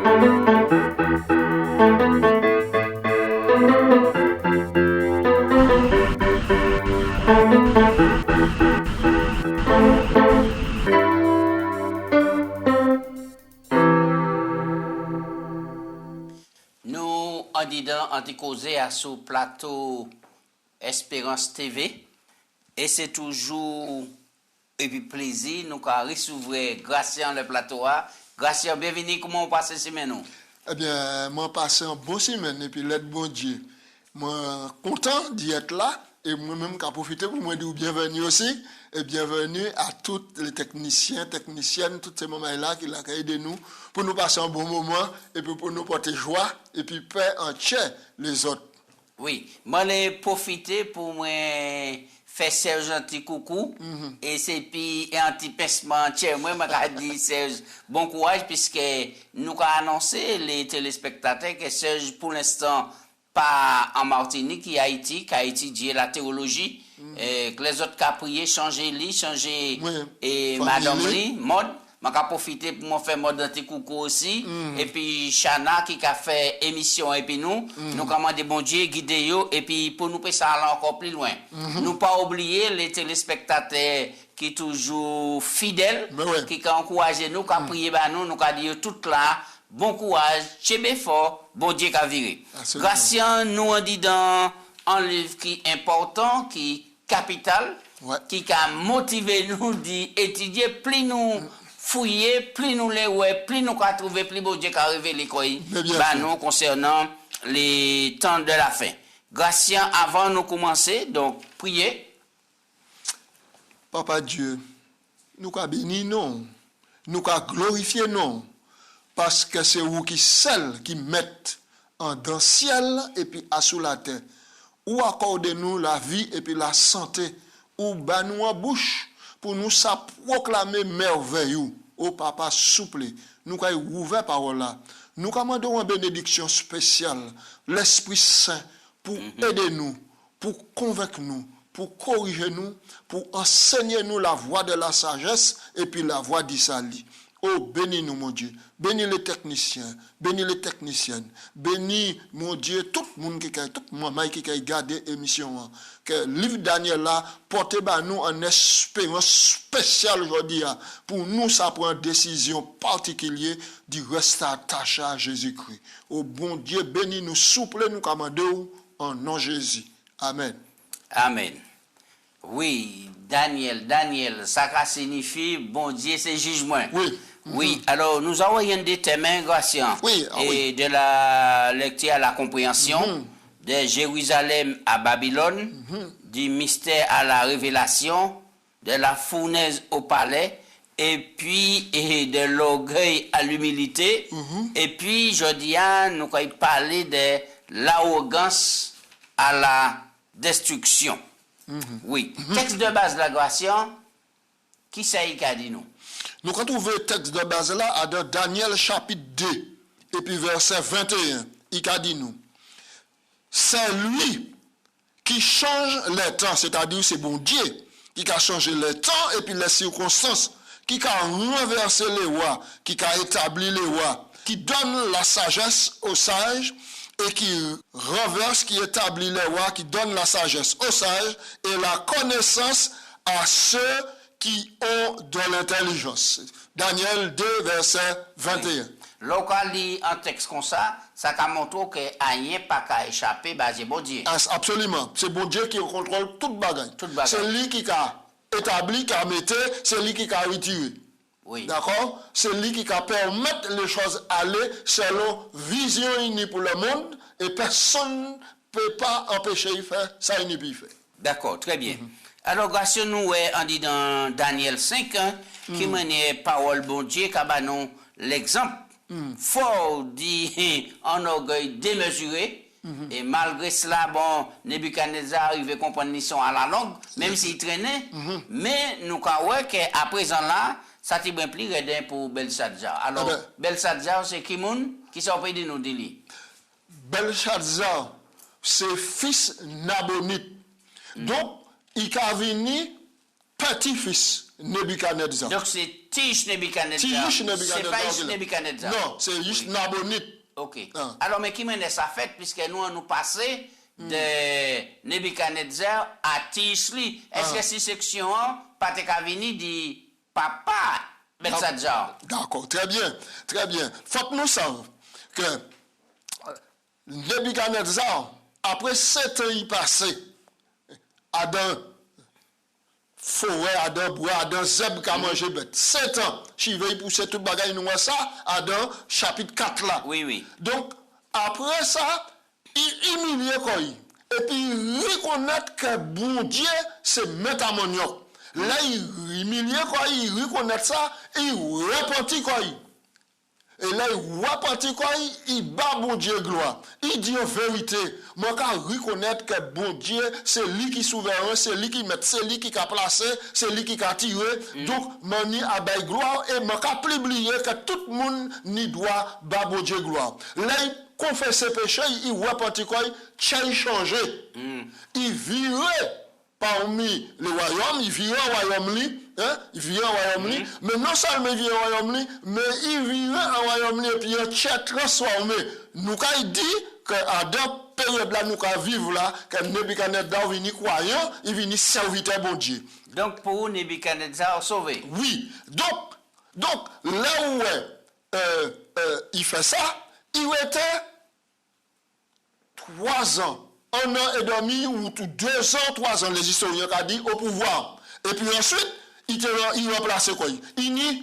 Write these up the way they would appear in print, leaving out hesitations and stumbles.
Nous, en disant, on causé à ce plateau Espérance TV. Et c'est toujours et puis plaisir, nous avons recevoir Gratien le plateau. Gratien, bienvenue, comment on passe cette semaine? Eh bien, moi, passe un bon semaine et puis l'aide bon Dieu. Moi, content d'y être là et moi-même, qu'à profiter pour moi dire bienvenue aussi. Et bienvenue à tous les techniciens, techniciennes, tous ces moments-là qui l'ont aidé nous pour nous passer un bon moment et puis pour nous porter joie et puis paix entière les autres. Oui, moi, j'ai profité pour moi faire Serge un petit coucou et c'est puis un petit pincement tiens moi m'a dit Serge bon courage puisque nous avons annoncé les téléspectateurs que Serge pour l'instant pas en Martinique qui Haïti qui a étudié la théologie que les autres qui a prié changer lit changer et madame lit mode m'a profité pour me faire mode un petit coucou aussi et puis Chana qui a fait émission et puis nous commandé bon Dieu guider yo et puis pour nous passer aller encore plus loin nous pas oublier les téléspectateurs qui toujours fidèles qui encouragé nous qui prié ba nous qui dit tout là bon courage chebe fort bon Dieu qu'a viré Gratien nous on dit dans un livre qui est important qui capital qui a motivé nous d'étudier plus nous fouiller, plus nous les ouais, plus nous qu'à trouver, plus bon Dieu qu'a révélé quoi. Nous concernant les temps de la fin. Gratien, avant nous commencer, donc priez. Papa Dieu, nous qu'a béni non, nous qu'a glorifié non, parce que c'est vous qui seul qui mettez en dans le ciel et puis à sous la terre. Ou accordez-nous la vie et puis la santé, ou nous en bouche. Pour nous ça proclamer merveille au papa souple nous avons ouvert parole là nous commandons une bénédiction spéciale l'Esprit Saint pour aider nous pour convaincre nous pour corriger nous pour enseigner nous la voie de la sagesse et puis la voie d'Isali. Oh, bénis nous, mon Dieu. Bénis les techniciens, bénis les techniciennes, bénis, mon Dieu, tout le monde qui a, tout maman qui a gardé l'émission. Que le livre Daniel là, portez nous en espérance spéciale aujourd'hui. Pour nous, ça prend une décision particulière du reste attaché à Jésus-Christ. Oh, bon Dieu, bénis nous, souple nous, commandons en nom de Jésus. Amen. Amen. Oui, Daniel, ça signifie, bon Dieu, c'est jugement. Oui. Oui, alors nous avons un des thèmes, Gratien, et de la lecture à la compréhension, de Jérusalem à Babylone, du mystère à la révélation, de la fournaise au palais, et puis de l'orgueil à l'humilité, et puis, je dis, nous allons parler de l'arrogance à la destruction. Oui. Texte de base de la Gratien, qui c'est qui a dit nous? Nous quand on veut le texte de base là, dans Daniel chapitre 2, et puis verset 21, il a dit nous, c'est lui qui change les temps, c'est-à-dire c'est bon Dieu qui a changé les temps et puis les circonstances, qui a renversé les rois, qui a établi les rois, qui donne la sagesse aux sages, et qui renverse, qui établit les rois, qui donne la sagesse aux sages et la connaissance à ceux qui ont de l'intelligence. Daniel 2, verset 21. Lorsqu'on lit un texte comme ça montre que rien pas qu'à échapper, c'est bon Dieu. Absolument. C'est bon Dieu qui contrôle toute bagaille. C'est lui qui a établi, qui a mis, c'est lui qui a retiré. Oui. D'accord? C'est lui qui a permis les choses aller selon vision unie pour le monde et personne ne peut pas empêcher de faire ça il peut faire. D'accord, très bien. Alors, grâce à nous, on dit dans Daniel 5, qui mène parole bon Dieu, qui a nous l'exemple fort dit en orgueil démesuré. Et malgré cela, bon, Nebuchadnezzar arrive à comprendre l'histoire à la langue, même s'il traînait. Mais nous avons qu'à présent là, ça t'est bien plus redin pour Belshazzar. Alors, Belshazzar, c'est qui moun qui s'en peut de nous dire? Belshazzar, c'est fils Nabonide. Donc, il a venu petit-fils Nebuchadnezzar. Donc c'est Tish Nebuchadnezzar. Tish C'est Nebuchadnezzar. pas Ish Nebuchadnezzar. Non, c'est juste Nabonide. Ok. Ah. Alors, mais qui mène ça fait, puisque nous passé de Nebuchadnezzar à Tishli. Est-ce que c'est section 1, pas te venir dit papa Belshazzar? D'accord, très bien, très bien. Faut que nous sachions que Nebuchadnezzar, après 7 ans il passé, Adam, forêt, Adam, bois, Adam, zèbre qui a mangé bête. 7 ans, je vais pousser tout bagaille, nous voit ça, Adam, chapitre 4 là. Oui, oui. Donc, après ça, il humilie quoi. Et puis, il reconnaît que bon Dieu, c'est métamoniok. Là, il humilie quoi, il reconnaît ça, et il repentit quoi. Et là, il repentit quoi, il bat bon Dieu gloire. Il dit en vérité, moi, quand reconnaître que bon Dieu, c'est lui qui est souverain, c'est lui qui met, c'est lui qui a placé, c'est lui qui a tiré. Donc, mani a bail gloire, et moi, quand oublier que tout le monde n'y doit bat bon Dieu gloire. Là, il confesse ses péchés, il repentit quoi, il changé. Il virait parmi les royaumes, il vit en royaume-li, hein? Il vit en royaume-li, mais non seulement il vit en royaume-li, mais il vit en royaume-li et puis il est transformé. Nous avons dit que dans cette période-là, nous avons vivre là, que Nebuchadnezzar vient croyant, il vient serviteur bon Dieu. Donc pour Nebuchadnezzar sauvé. Oui, donc là où il fait ça, il était 3 ans. 1 an et demi ou 2 ans, 3 ans, les historiens ont dit au pouvoir. Et puis ensuite, il remplaçait quoi? Il y a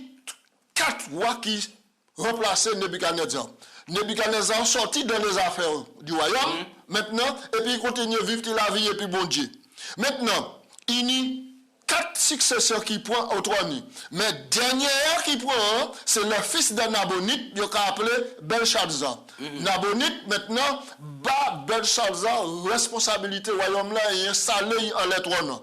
4 rois qui remplaçaient Nebuchadnezzar. Nebuchadnezzar sorti dans les affaires du royaume, maintenant, et puis il continue à vivre la vie et puis bon Dieu. Maintenant, il y a 4 successeurs qui prennent au trône. Mais dernier qui prend, c'est le fils de Nabonide, il a appelé Belshazzar. Nabonide, maintenant, bat Belshazzar, responsabilité royaume là, et installé en le trône.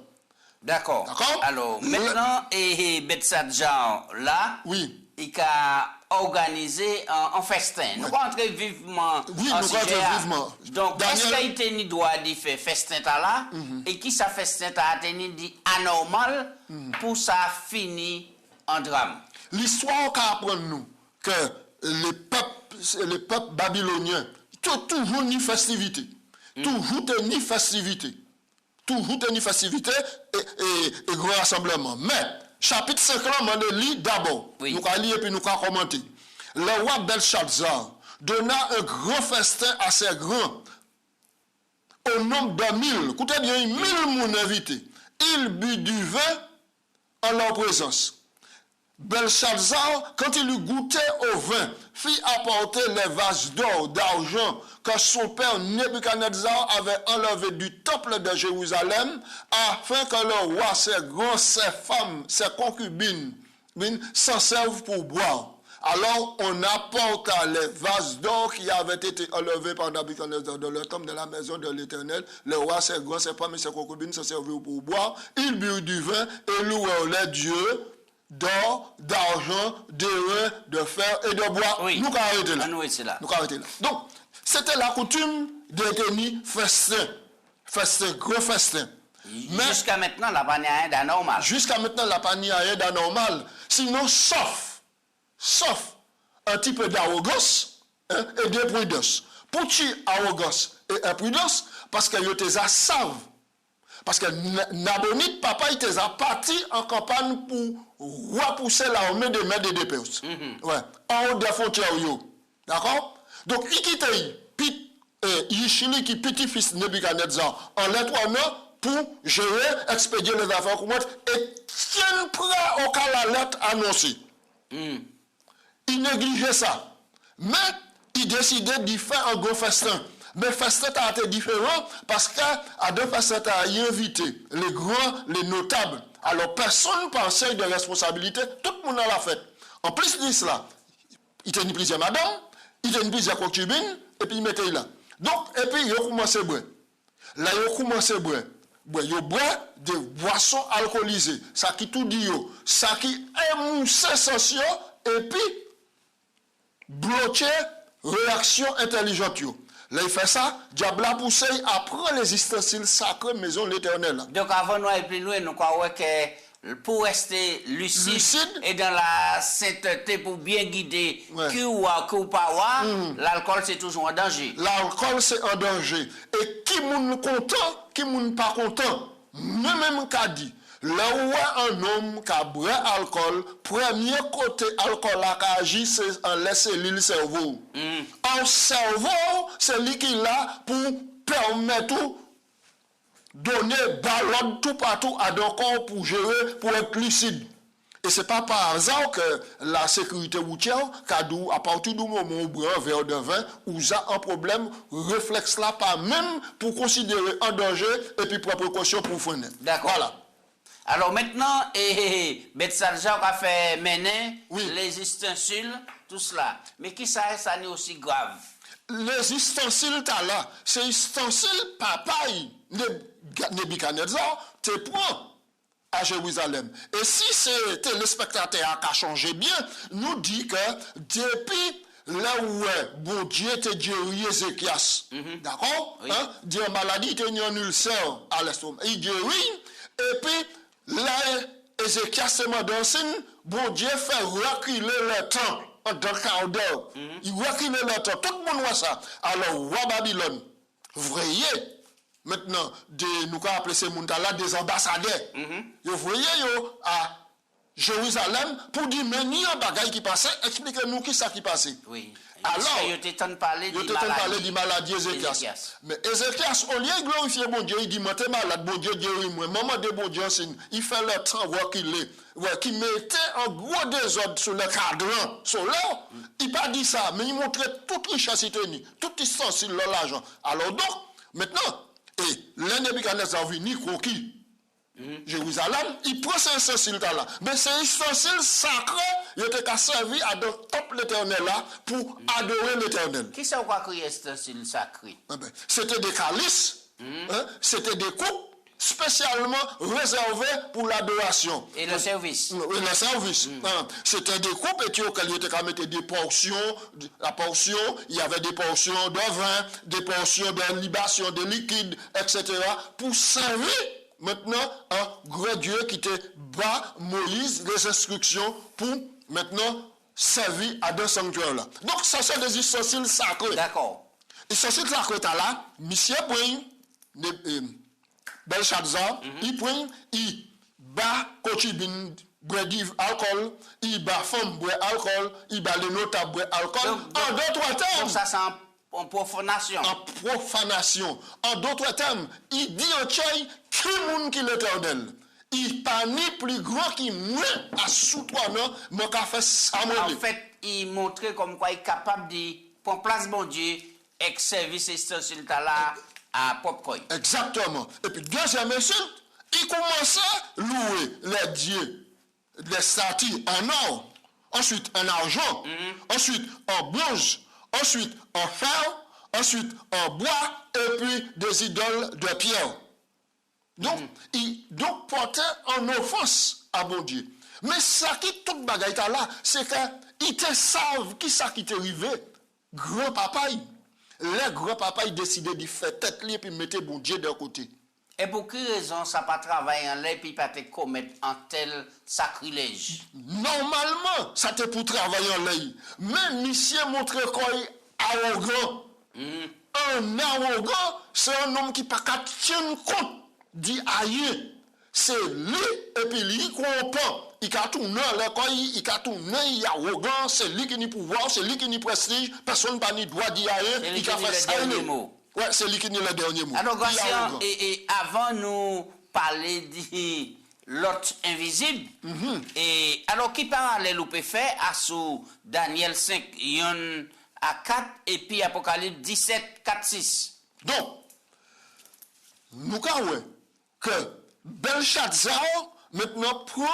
D'accord. Alors, maintenant, et Belshazzar là, oui. Il a organisé un festin. Nous rentrons vivement. Oui, nous rentrons vivement. Donc, est-ce qu'il tenu droit de faire festin là, et qui ça festin a tenu dit anormal pour ça finir en drame? L'histoire qu'apprend nous que les peuples babyloniens, toujours ni festivité. Toujours ni festivité. Toujours ni festivité et grand rassemblement. Mais, chapitre 5, on le lit d'abord. Oui. Nous allons lire et puis nous allons commenter. Le roi Belshazzar donna un grand festin assez grand, au nombre de 1000. Écoutez bien, 1000 moun invités. Il but du vin en leur présence. Belshazzar, quand il eut goûté au vin, fit apporter les vases d'or, d'argent, que son père Nebuchadnezzar avait enlevé du temple de Jérusalem, afin que le roi, ses grands, ses femmes, ses concubines, s'en servent pour boire. Alors on apporta les vases d'or qui avaient été enlevés par Nebuchadnezzar dans le temple de la maison de l'Éternel. Le roi, ses grands, ses femmes et ses concubines s'en servirent pour boire. Ils burent du vin et louèrent les dieux d'or, d'argent, d'airain, de fer et de bois. Oui. Nous arrêtons là. Nous arrêtons là. Donc, c'était la coutume de tenir festin. Festin, gros festin. Jusqu'à maintenant, la pas rien d'anormal. Jusqu'à maintenant, la pas rien d'anormal. Sinon, sauf un petit peu d'arrogance et de prudence. Pour tu arrogance et imprudence, parce que yo te savent. Parce que Nabonide, papa, il était parti en campagne pour repousser l'armée de Mèdes et de Perses. Ouais. En haut des frontières. D'accord? Donc, il quitte Yishili, qui petit-fils Nebuchadnezzar, en l'entraînant pour gérer, expédier les affaires courantes et tient prêt au cas la lettre annoncée. Il négligeait ça. Mais il décidait d'y faire un gros festin. Mais le festin a été différent parce qu'à deux festins, il a invité les grands, les notables. Alors personne ne pensait de responsabilité, tout le monde a la fête. En plus de cela, il tenait plusieurs madame, il tenait plusieurs concubines, et puis il mettait là. Donc, et puis il a commencé à boire. Là, il a commencé à boire. Il a boire des boissons alcoolisées. Ça qui tout dit, ça qui émousse sensation, et puis bloquer réaction intelligente. Là, il fait ça, diable a poussé à prendre les ustensiles sacrés maison de l'Éternel. Donc, avant nous et plus loin, nous croyons que pour rester lucide, Lucide. et dans la sainteté pour bien guider Ouais. qui ou pas, l'alcool c'est toujours un danger. L'alcool, c'est un danger. Et qui moun content, qui moun pas content, même qu'a dit, là où un homme qui a bu alcool, premier côté alcool là qui agit, c'est en laisser le cerveau. Un cerveau, c'est lui qui est là pour permettre donner ballon tout partout à ton corps pour gérer, pour être lucide. Et ce n'est pas par hasard que la sécurité routière, à partir du moment où on boit un verre de vin, ou a un problème, réflexe là, pas même pour considérer un danger et puis prendre précaution pour freiner. D'accord. Voilà. Alors maintenant, Betsalja a fait mener Oui. les ustensiles, tout cela. Mais qui ça n'est aussi grave? Les ustensiles, t'as là, c'est ustensiles papaye, Nebuchadnezzar, te prend à Jérusalem. Et si c'est téléspectateur qui a changé bien, nous dit que depuis là où bon Dieu te guéri Ézéchias, d'accord? Oui. Hein? Dieu maladie, te un ulcère à l'estomac. Il guérit, et puis là, Ézéchias se m'a dansé, bon Dieu fait reculer le temps. En dans le quart d'heure. Il recule le temps. Tout le monde voit ça. Alors, roi Babylone, voyez, maintenant, nous avons appelé ces gens-là des ambassadeurs. Vous voyez, à Jérusalem, pour dire, mais il y a un bagage qui passait, expliquez-nous qui ça qui passait. Oui. Alors, il était temps de parler de maladie Ézéchias. Mais Ézéchias, au lieu de glorifier bon Dieu, il dit, moi, t'es malade, bon Dieu, guéris-moi. Maman de bon Dieu, il fait le temps qui mettait un gros désordre sur le cadran. Sur là, il n'a pas dit ça, mais il montrait toute richesse, toute distance, l'argent. Alors donc, maintenant, et Nebuchadnezzar venu conquis Jérusalem, il prend ces ustensiles-là. Mais ces ustensiles sacrés, il était qu'à servir à de top l'éternel là pour adorer l'éternel. Qui ça va crier ustensile sacré? C'était des calices, c'était des coupes spécialement réservées pour l'adoration. Et le service? Oui, le service. C'était des coupes et auxquelles il était qu'à mettre des portions, la portion, il y avait des portions de vin, des portions de libation, de liquide, etc. pour servir maintenant un grand Dieu qui te bat Moïse les instructions pour maintenant servir à deux sanctuaires là. Donc ça c'est des ustensiles sacrés. D'accord. Les ustensiles sacrés là, monsieur prend Belshazzar, il prend, il bat Kochibin boit alcool, il bat femme boit alcool, il bat les notables boit alcool. En d'autres termes, donc ça c'est en profanation. En profanation. En d'autres termes, il dit au tchèque qui monde qui l'éternel. Il pas ni plus grand qui moins à sous toi non, mais qu'a fait ça. En fait, il montrait comme quoi il est capable de prendre place bon Dieu et service ustensiles là à propre. Exactement. Et puis deuxième insulte, il commençait à louer les dieux, les statues en or, ensuite en argent, ensuite en bronze, ensuite en fer, ensuite en bois, et puis des idoles de pierre. Donc, il portait en offense à mon Dieu. Mais ça qui toute bagaille là, c'est qu'il te savent qui ça qui t'est arrivé. Grand papa, les grands papa, ils décidaient de faire tête libre et mettre bon Dieu d'un côté. Et pour quelle raison ça pas travailler en l'air puis pas te commettre un tel sacrilège? Normalement, ça te pour travailler en l'air. Mais monsieur montre quoi arrogant. Un arrogant, c'est un homme qui pas qu'à tenir compte dit aïe. C'est lui et puis lui comprend. Il a tout non, il a tout non, il est arrogant, c'est lui qui a pouvoir, c'est lui qui a prestige, personne n'a ni droit d'y aller, il a fait ça. Ouais, c'est lui qui a le dernier mot. Alors, Garcia, et avant nous parler de l'autre invisible, et alors qui parallèle ou peut faire à sous Daniel 5, Yon à 4, et puis Apocalypse 17, 4, 6. Donc, nous avons que Belshazzar maintenant prend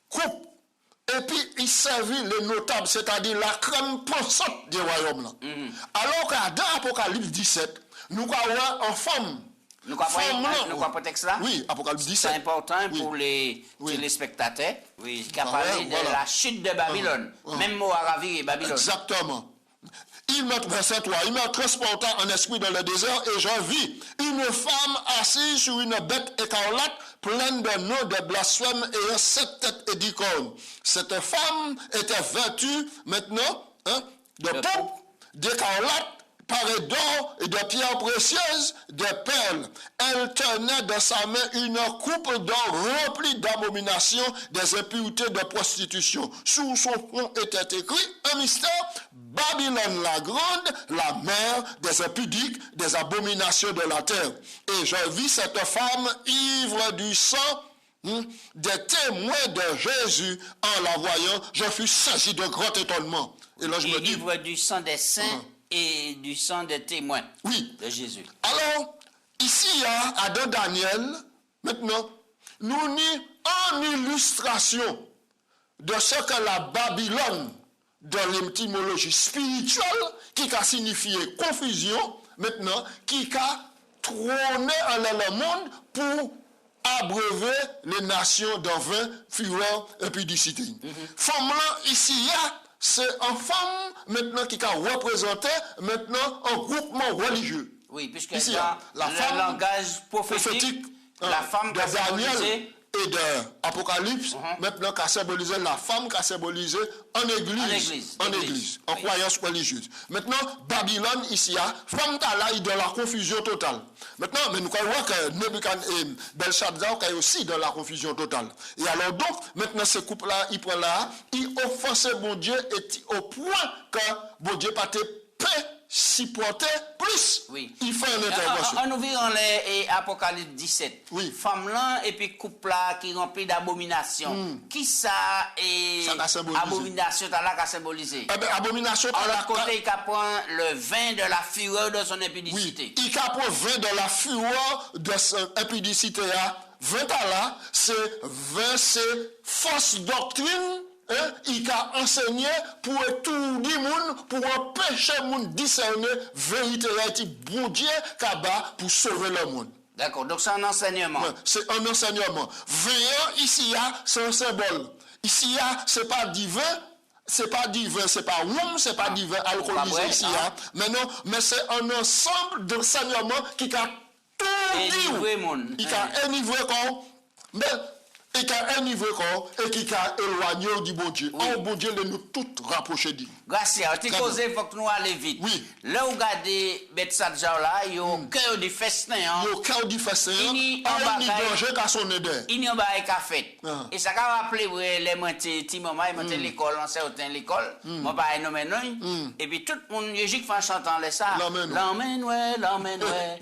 coupe et puis il servit les notables, c'est-à-dire la crème pensante du royaume là. Alors qu'à dans Apocalypse 17, nous avons en femme. Nous avons un texte là? Oui, Apocalypse 17. C'est important pour les téléspectateurs. Oui, qui a parlé de la chute de Babylone. Même mot arabe Babylone. Exactement. Il m'a transporté en esprit dans le désert et je vis une femme assise sur une bête écarlate pleine de noms de blasphème et 7 têtes et 10 cornes. Cette femme était vêtue maintenant de pourpre, d'écarlate, parée d'or et de pierres précieuses, de perles. Elle tenait dans sa main une coupe d'or remplie d'abominations, des impuretés de prostitution. Sous son front était écrit un mystère: Babylone la grande, la mère des impudiques, des abominations de la terre. Et je vis cette femme ivre du sang des témoins de Jésus. En la voyant, je fus saisi de grand étonnement. Et là, je me dis, ivre du sang des saints et du sang des témoins de Jésus. Alors, ici, il y a dans Daniel, maintenant, nous n'y en illustration de ce que la Babylone, dans l'étymologie spirituelle, qui a signifié confusion, maintenant, qui a trôné en le monde pour abreuver les nations de vin, fureur et pudicité. Femme là, ici, il y a c'est une femme maintenant qui a représenté maintenant un groupement religieux. Oui, puisque ici, dans la femme langage prophétique la femme de Daniel et de Apocalypse, maintenant qui a symbolisé la femme, qui a symbolisé en église, en croyance religieuse. Maintenant, Babylone ici, femme là, il est dans la confusion totale. Maintenant, mais nous croyons que Nebuchadnezzar et Belshazzar sont aussi dans la confusion totale. Et alors donc, maintenant, ce couple-là, il prend là, il offense bon Dieu et au point que bon Dieu pas te paix supporter plus. Oui. Il fait une intervention. On ouvre dans les Apocalypse 17. Oui. Femme là et puis couple là qui remplit d'abomination. Qui ça et abomination là qu'a symbolisé? Eh bien, abomination à la côté il prend le vin de la fureur de son impudicité. Oui. Il prend le vin de la fureur de son impudicité. 20 ans là, c'est fausse doctrine. Il a enseigné pour tout le monde, pour empêcher le monde de discerner vérité et bon Dieu pour sauver le monde. D'accord, donc c'est un enseignement. Ouais, c'est un enseignement. Veillant ici, c'est un symbole. Ici, c'est pas divin. C'est pas divin, c'est pas room, c'est pas divin alcoolisé ici. Mais non, mais c'est un ensemble d'enseignements qui a tout dit. Il a enivré comme. Mais et qui a enivré et qui a éloigné du bon Dieu. Oh, bon Dieu, nous toutes rapprocher d'eux. Merci. Tu causes, il faut que nous allions vite. Oui. Là, vous regardez Bethsaida là, il y a au cœur du festin. Il y a au cœur du festin. Il y a un danger qu'à son aide. Il y a un bail café. Et ça va rappeler les petits moments, ils montent l'école, on certaine l'école. Moi, pas nommé non. Et puis tout le monde, il y a chantant les ça. L'emmène, ouais. L'emmène, ouais,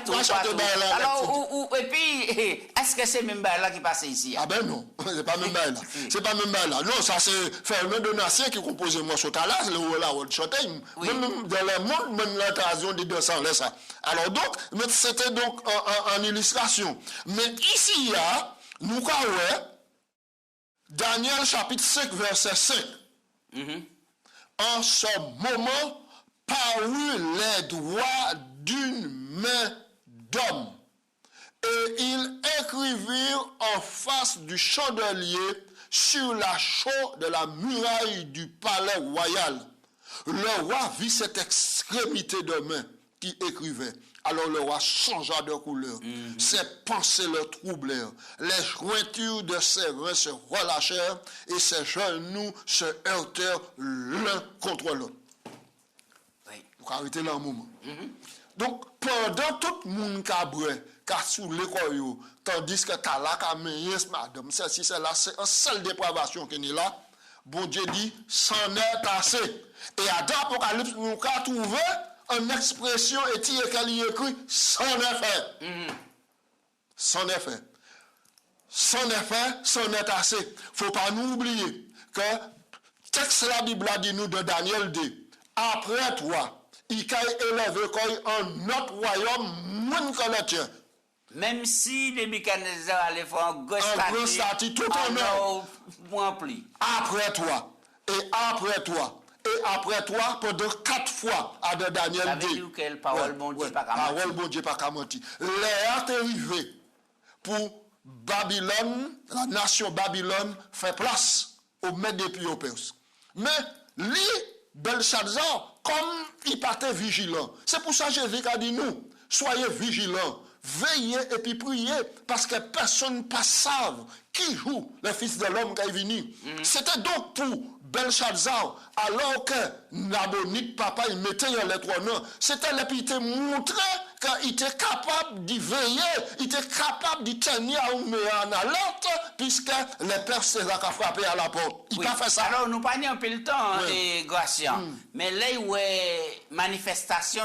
tout partout. Alors, et puis, est-ce que c'est même là qui passe ici? Ah ben non, c'est pas même là. C'est pas même là. Non, ça c'est Fernand Donatien qui compose moi sur là, le là où chanter. Même dans le monde, même l'occasion de 200 là ça. Alors donc, c'était donc en illustration. Mais ici, nous avons Daniel chapitre 5, verset 5. En ce moment, parut les doigts d'une main d'homme. Et ils écrivirent en face du chandelier sur la chaux de la muraille du palais royal. Le roi vit cette extrémité de main qui écrivait. Alors le roi changea de couleur. Ses pensées le troublèrent. Les jointures de ses reins se relâchèrent et ses genoux se heurtèrent l'un contre l'autre. Vous arrêtez là un moment. Donc, pendant tout le monde qui a sous l'école, tandis que tu as là, madame, celle-ci, c'est là, c'est une seule dépravation qui est là, bon Dieu dit, c'en est assez. Et à l'Apocalypse, nous avons trouvé une expression et qu'elle y écrit, c'en est fait. C'en est fait. C'en est fait, c'en est assez. Il ne faut pas nous oublier que le texte de la Bible a dit nous de Daniel dit, après toi, il a élevé un autre royaume moins que le tien. Même si les Nebuchadnezzar allaient faire un gros statut, tout en or rempli. Après toi, et après toi, et après toi, pendant 4 fois, à de Daniel dit. Ça veut dire quelle parole bon Dieu pas qu'à mentir. Parole bon Dieu pas qu'à mentir. L'heure est arrivée pour Babylone, la nation Babylone, fait place au maître des pays au Perse. Mais lui, Belshazzar, comme il partait vigilant, c'est pour ça que Jésus a dit nous, soyez vigilants, veiller et puis prier, parce que personne ne savent qui joue le Fils de l'homme qui est venu. C'était donc pour Belshazzar, alors que Nabonide, papa, il mettait les trois noms, c'était là, puis il te montrait qu'il était capable d'y veiller, il était capable d'y tenir en alerte, puisque les pères César a frappé à la porte. Il n'a pas fait ça. Alors, nous pas un peu le temps, et Gratien. Mais là, où est manifestation,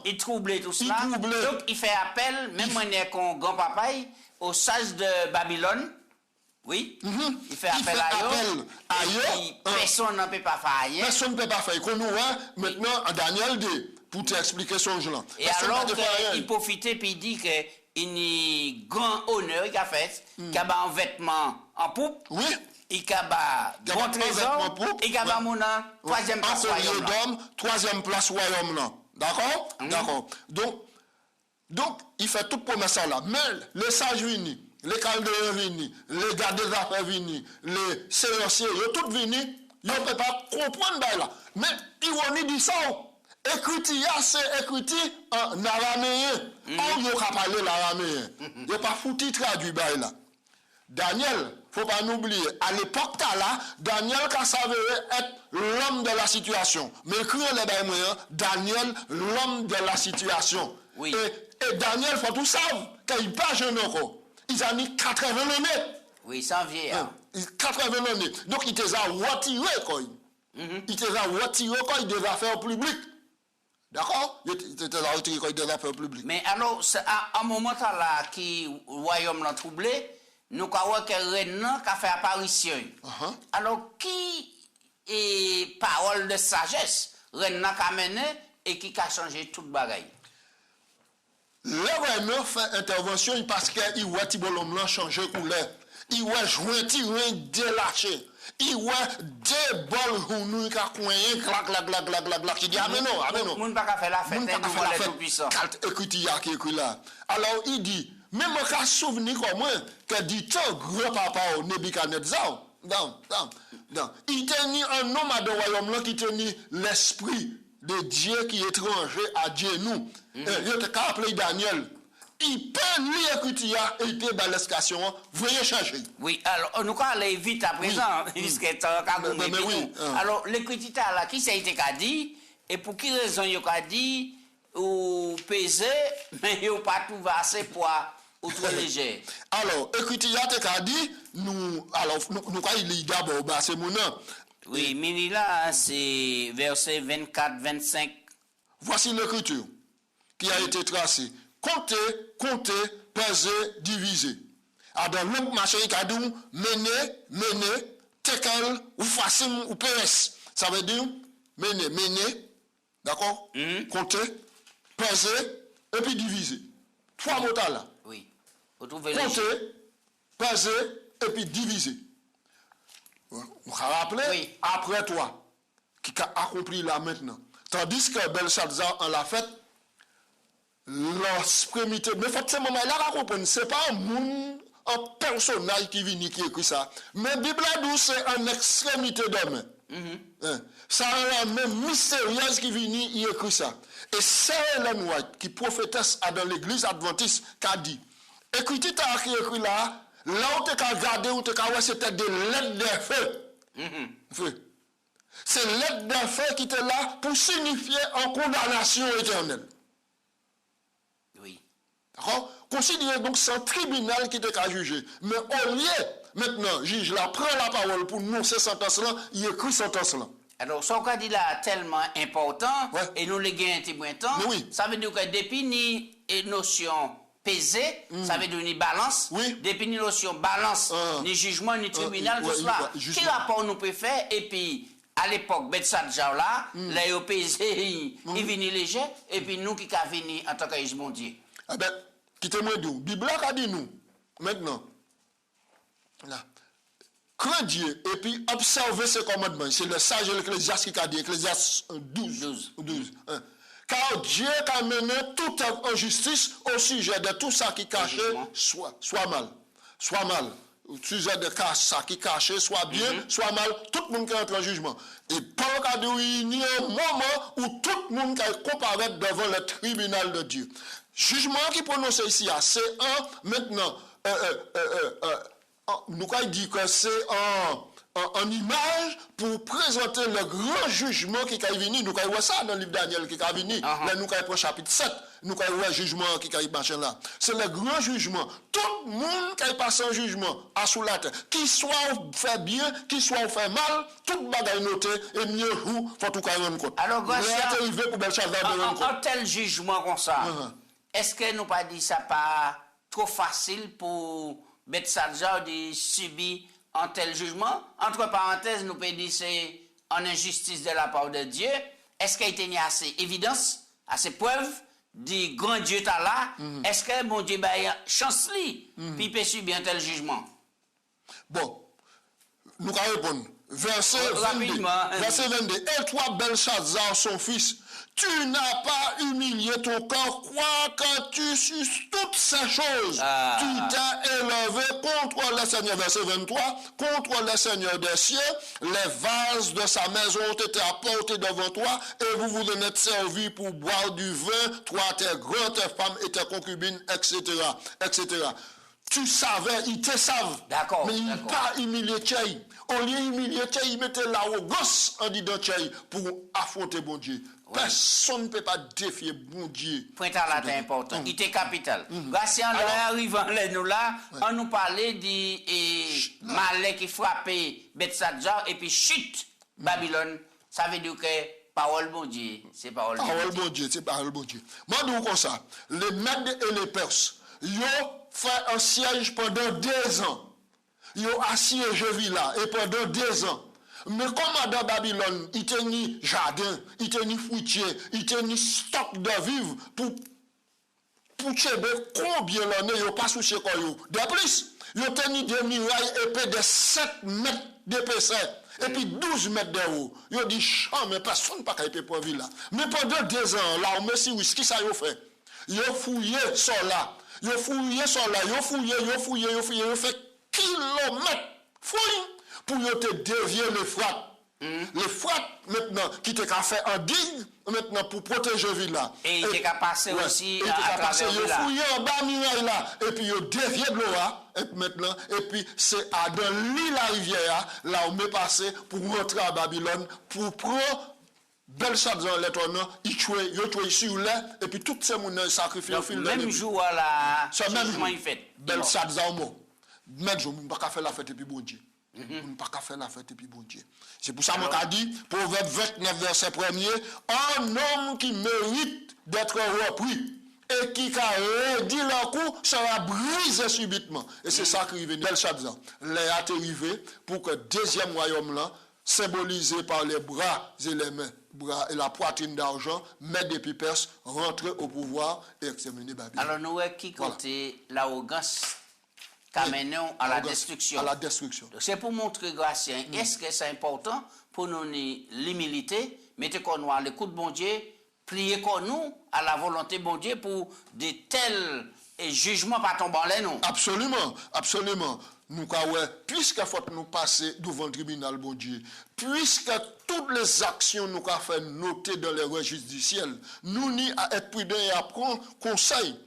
il troublait tout cela. Donc, il fait appel, même moi, qu'on grand-papa, au sage de Babylone. Oui, il fait appel à eux. Personne ne peut pas faire rien. Personne ne peut pas faire. Qu'on nous voit maintenant à Daniel 2 pour t'expliquer son jeu. Et alors qu'il profitait puis il dit qu'il y a grand honneur qu'il a fait, qu'il a un vêtement en poupe. Oui. Il a bon trésor. Il a mon troisième place royaume. Troisième place royaume là. D'accord? D'accord. Donc, il fait toute promesse là. Mais les sages viennent. Les Chaldéens viennent, les gars des affaires viennent, les séanciers, ils sont tous venus, ils ne peuvent pas comprendre là. Mais ironie dit ça, écriture, c'est écriture en araméen. On ne peut pas parler l'araméen. Il n'y a pas foutu traduit là. Daniel, il ne faut pas l'oublier, à l'époque là, Daniel qui savait être l'homme de la situation. Mais écrire les moyens, Daniel, l'homme de la situation. Oui. Et Daniel, il faut tout savoir, qu'il n'est pas jeune encore. Ils ont mis 80 années. Oui, sans vieillard. 80 années. Donc, ils te ont retiré quoi. Ils te ont retiré quoi des affaires publiques. D'accord? Ils te ont retiré des affaires publiques. Mais alors, à un moment là, qui le royaume l'a troublé, nous avons que Renan qui a fait apparition. Alors, qui est parole de sagesse, Renan qui a mené et qui a changé toute bagaille? Le Renan fait intervention parce qu'il voit Tibolom là changer couleur. Il voit jouer, tirer, délacher. Il voit des bols rounouilles qui a coincé, clac, clac, clac, clac, clac, clac. Il dit, ah mais non, ah mais non. Moun pas qu'à faire la fête, nous voulons tout puissant. Écoutez, il y a qui écrit là. Alors, il dit, même moi, je souvenir comme moi, que dit ton grand-papa au Nebuchadnezzar, il tenait un homme à de royaume là qui tenait l'esprit de Dieu qui est étranger à Dieu nous. Il était appelé Daniel. Il peut lire l'écriture et il peut dans l'escation. Veuillez changer. Oui, alors nous allons aller vite à présent, puisque tu as alors, l'écriture là, qui ça a été dit et pour quelle raison il a dit ou peser, mais il n'a pas trouvé assez poids ou trop léger. Alors, l'écriture a dit, nous allons lire d'abord, c'est mon nom. Oui, mais là, c'est verset 24-25. Voici l'écriture qui a été tracée. Compter, peser, diviser. Dans l'autre machin, il a dit mener, tekel, ou facile, ou PS. Ça veut dire mener, d'accord? Compter, peser, et puis diviser. Trois mots là. Oui. Compter, peser, et puis diviser. On va rappeler après toi, qui a accompli là maintenant. Tandis que Belshazzar en l'a fait, l'extrémité. Mais forcément, il a compris, ce n'est pas un personnage qui vient qui écrit ça. Mais la Bible dit c'est une extrémité d'homme. Ça a même mystérieuse qui vient y écrit ça. Et c'est Ellen White qui prophétesse dans l'église adventiste qui a dit, écoutez, tu as écrit là, là où tu as regardé, où tu as vu, c'était des lettres de feu. C'est lettres de feu qui étaient là pour signifier en condamnation éternelle. Oui. D'accord? Considérez donc c'est un tribunal qui était à juger. Mais au lieu, maintenant, juge là, prend la parole pour nous, ces sentences-là, il écrit ces sentences-là. Alors, ce qu'on dit là tellement important, et nous les gagnons un petit temps, ça veut dire que depuis ni notion pesée, ça veut dire ni balance, depuis ni notion balance, ni jugement, ni tribunal, tout cela. Quel rapport nous peut faire, et puis, à l'époque, Belshazzar là, là, il pesé, il vient léger, et puis nous qui avons venu en tant que juge mondial. Eh bien, quittez-moi d'où. Bible a dit nous, maintenant, là, crains Dieu, et puis observez ses commandements. C'est le sage de l'Ecclésiaste qui a dit, Ecclésiaste 12. Car Dieu a mené toute injustice au sujet de tout ça qui cachait, soit mal. sujet de ça qui caché, soit bien, soit mal, tout le monde qui entre en jugement. Et pas le cas de réunir un moment où tout le monde qui comparaître devant le tribunal de Dieu. Jugement qui prononcé ici, c'est maintenant, nous avons dit que c'est en image pour présenter le grand jugement qui est venu. Nous avons ça dans le livre Daniel qui est venu. Là, nous avons chapitre 7. Nous avons le jugement qui est marché là. C'est le grand jugement. Tout le monde qui passe un jugement à sous la terre, qui soit fait bien, qui soit fait mal, tout bagaille noté et mieux vous, faut tout cas rendre compte. Alors, en tel jugement comme ça, est-ce que nous pas dit ça pas trop facile pour Betsadja de subir un tel jugement? Entre parenthèses, nous pouvons dire c'est en injustice de la part de Dieu. Est-ce qu'il y a assez évidence, assez preuves du grand Dieu t'as là? Est-ce que mon Dieu a chance puis il peut subir un tel jugement? Bon, nous allons répondre. Verset 22. Et toi, Belshazzar, son fils, tu n'as pas humilié ton corps, quoique tu susses toutes ces choses. Tu t'es élevé contre le Seigneur, verset 23, contre le Seigneur des cieux. Les vases de sa maison ont été apportés devant toi, et vous vous en êtes servis pour boire du vin, toi, tes grands, tes femmes et tes concubines, etc., etc. Tu savais, ils te savent. D'accord. Mais il n'a pas humilié Tchaï. Au lieu d'humilier Tchaï, il mettait l'arrogance en disant Tchaï pour affronter bon Dieu. Oui. Personne ne peut pas défier bon Dieu. Point à là, important. Il était capital. Gratien, là, arrivant nous là, on nous parlait de malais qui frappait Betsadja et puis chute Babylone. Ça veut dire que parole bon Dieu, c'est parole bon Dieu. C'est parole bon Dieu. Moi, je dis comme ça. Les Mèdes et les Perses, ils ont fait un siège pendant 2 ans. Ils ont assiégé Villa et pendant 2 ans. Mais comme dans Babylone, il tenait jardin, il tenait fruitier, il tenait stock de vivres pour tuer combien l'année, ils n'ont pas soucié quoi. De plus, ils ont tenu des murailles épais de 7 mètres d'épaisseur. Et puis 12 mètres de haut. Ils ont dit, mais personne n'a pas qu'à pour Villa. Mais pendant 2 ans, là, on met whisky, ça ils ont fait. Ils ont fouillé ça là. Ils ont fouillé ça là. Ils ont fait kilomètres. Fouille. Pour te dévier l'Euphrate. L'Euphrate, maintenant, qui te fait en digue, maintenant, pour protéger la ville là. Et il était passé aussi à travers il a fouillé en bas muraille là, et puis il a dévié de l'eau là, et maintenant, et puis c'est dans l'île la rivière là, on est passé pour rentrer à Babylone, pour prendre Belshazzar l'étonnant, il tuait sur l'air, et puis tout ces gens sacrifiés au fil de l'eau. Même jour là, ce même jour, il fait. Belshazzar mort. Même jour, on ne peut pas faire la fête et puis bon Dieu. On ne peut pas faire la fête et puis bon Dieu. C'est pour ça que je dit, Proverbe 29, verset 1er, un homme qui mérite d'être repris et qui a rédit leur coup sera brisé subitement. Et c'est ça qui arrive. Belshazzar est arrivé pour que le deuxième royaume là, symbolisé par les bras et les mains, bras et la poitrine d'argent, Mèdes et Perses, rentre au pouvoir et exterminer Babylone. Alors nous, qui comptait l'arrogance qu'amenons à la destruction. À la destruction. C'est pour montrer, Gratien, est-ce que c'est important pour nous l'humilité, mettez qu'on nous à l'écoute de bon Dieu, plier qu'on nous à la volonté de bon Dieu pour de tels jugements pas tomber en l'air, non? Absolument, absolument. Nous, puisque faut nous passer devant le tribunal, bon Dieu, puisque toutes les actions nous avons fait noter dans les registres du ciel, nous n'y à être prudents et à prendre conseil.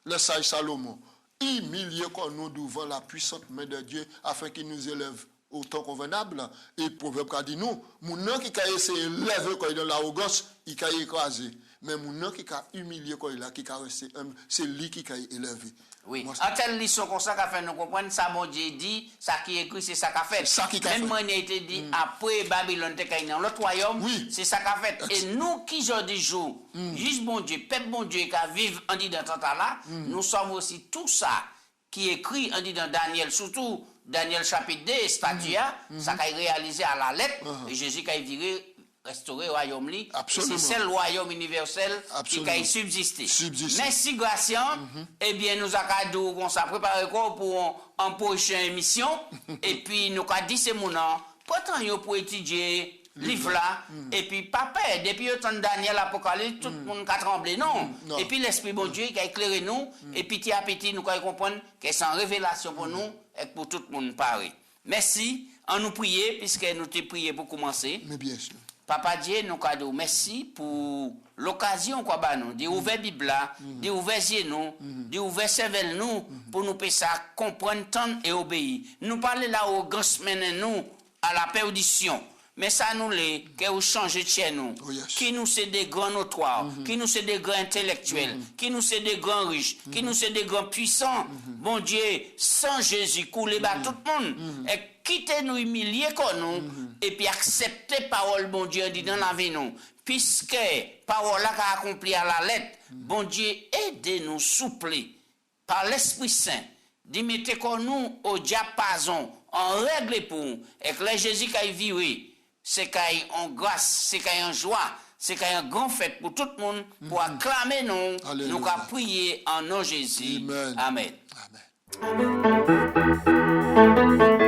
Le sage Salomon, humilier nous devant la puissante main de Dieu afin qu'il nous élève au temps convenable. Et le proverbe a dit nous, mon qui a essayé de lever quand il est dans l'arrogance, il a écrasé. Mais mon qui a humilié quand il a resté humble, c'est lui qui a élevé. Oui. En telle leçon comme ça, qu'a fait nous comprendre, ça, mon Dieu dit, ça qui est écrit, c'est ça qu'a fait. Même moi, il a été dit, après Babylone, dans l'autre royaume, c'est ça qu'a fait. Et nous qui, jour du jour, juste bon Dieu, peuple bon Dieu, qui vivent en dit dans ce temps-là, nous sommes aussi tout ça qui est écrit en dit dans Daniel, surtout Daniel chapitre 2, Stadia, ça qui est réalisé à la lettre, et Jésus qui a viré restaurer le royaume. C'est le royaume universel qui a subsisté. Merci, Gratien. Eh bien, nous avons préparé pour une prochaine émission. Et puis, nous avons dit, c'est mon nom. Pourtant, pour étudier livre là, et puis pas peur, depuis le temps de Daniel, Apocalypse, tout le monde a tremblé, non. Et puis l'Esprit bon Dieu qui a éclairé nous, et petit à petit, nous allons comprendre que c'est une révélation pour nous et pour tout le monde pareil. Merci, en nous prier, puisque nous t'ai prié pour commencer. Mais bien sûr. Papa Dieu, nous cadeau, merci pour l'occasion qu'on a nous, d'ouvrir la Bible, d'ouvrir yeux nous, d'ouvrir cerveau nous, pour nous faire ça, comprendre, tant et obéir. Nous parler là au grand semaine nous, à la perdition. Mais ça nous l'est, que vous changez de chez nous, qui nous c'est des grands notoires, qui nous c'est des grands intellectuels, qui nous c'est des grands riches, qui nous c'est des grands puissants. Bon Dieu, sans Jésus, couler bas tout le monde. Et quittez nous humilier comme nous, et puis accepter parole, bon Dieu, dit dans la vie nous. Puisque parole là qu'a accompli à la lettre, bon Dieu, aidez-nous souple par l'Esprit Saint. Dis mettez comme nous au diapason, en règle pour nous, et que Jésus qui a viré. C'est qu'il y a une grâce, c'est qu'il y a une joie, c'est qu'il y a une grande fête pour tout le monde, pour acclamer nous, nous allons prier en nom de Jésus. Amen. Amen.